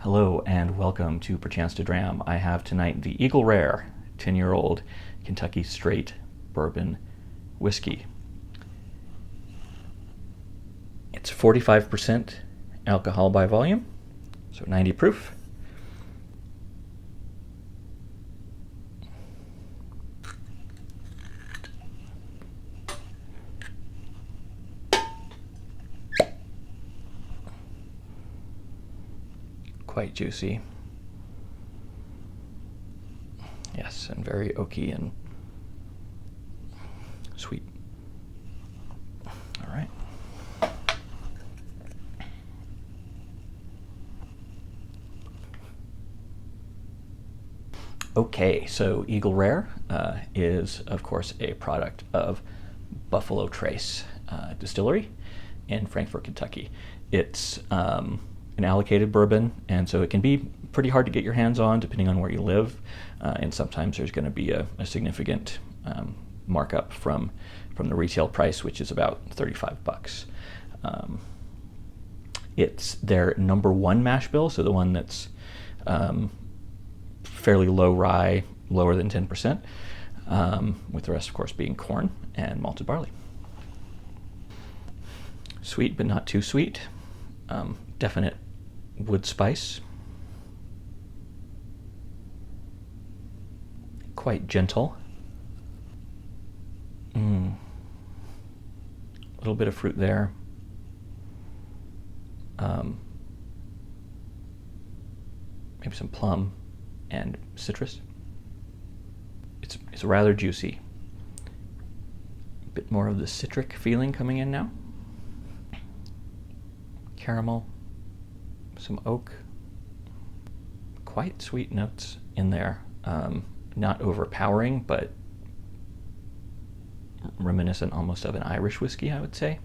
Hello and welcome to Perchance to Dram. I have tonight the Eagle Rare 10-year-old Kentucky Straight Bourbon Whiskey. It's 45% alcohol by volume, so 90 proof. Quite juicy. Yes, and very oaky and sweet. All right. Okay, so Eagle Rare is, of course, a product of Buffalo Trace Distillery in Frankfort, Kentucky. It's an allocated bourbon, and so it can be pretty hard to get your hands on depending on where you live, and sometimes there's going to be a significant markup from the retail price, which is about $35. It's their #1 mash bill, so the one that's fairly low rye, lower than 10%, with the rest, of course, being corn and malted barley. Sweet, but not too sweet. Definite wood spice. Quite gentle. A little bit of fruit there. Maybe some plum and citrus. It's rather juicy. A bit more of the citric feeling coming in now. Caramel, some oak, quite sweet notes in there. Not overpowering, but reminiscent almost of an Irish whiskey, I would say,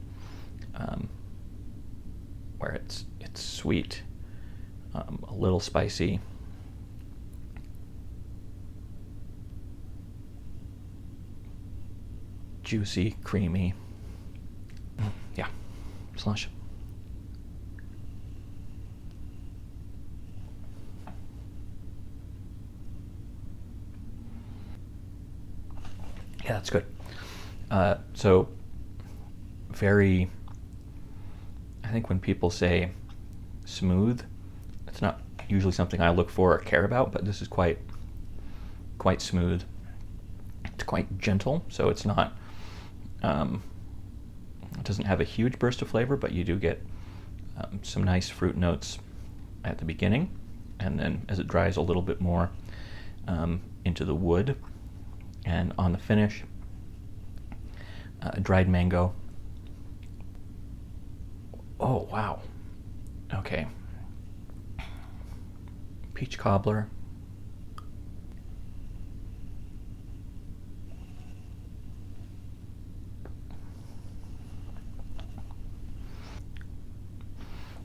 where it's sweet, a little spicy, juicy, creamy. Yeah, slush. Yeah, that's good. So very, I think when people say smooth, it's not usually something I look for or care about, but this is quite smooth. It's quite gentle, so it's not, it doesn't have a huge burst of flavor, but you do get some nice fruit notes at the beginning, and then as it dries a little bit more into the wood, and on the finish, dried mango. Oh, wow. Okay. Peach cobbler.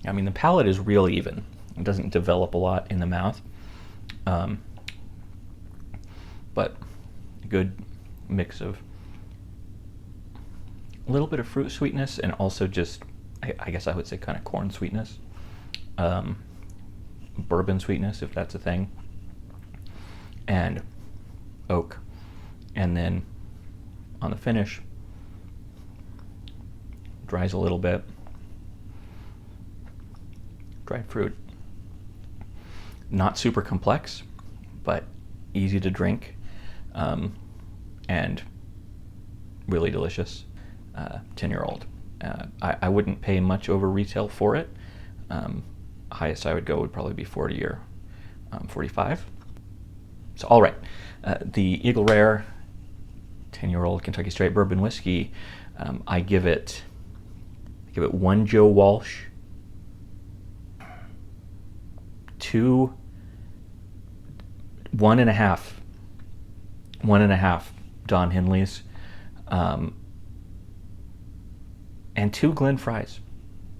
I mean, the palate is real even. It doesn't develop a lot in the mouth. But good mix of a little bit of fruit sweetness and also just, I guess I would say, kind of corn sweetness, bourbon sweetness, if that's a thing, and oak. And then on the finish, dries a little bit, dried fruit. Not super complex, but easy to drink. And really delicious. 10-year-old. I wouldn't pay much over retail for it. Highest I would go would probably be 40 or 45. So, all right, the Eagle Rare 10-year-old Kentucky Straight Bourbon Whiskey. I give it 1 Joe Walsh, 2, 1.5 Don Henleys, and 2 Glen Fries.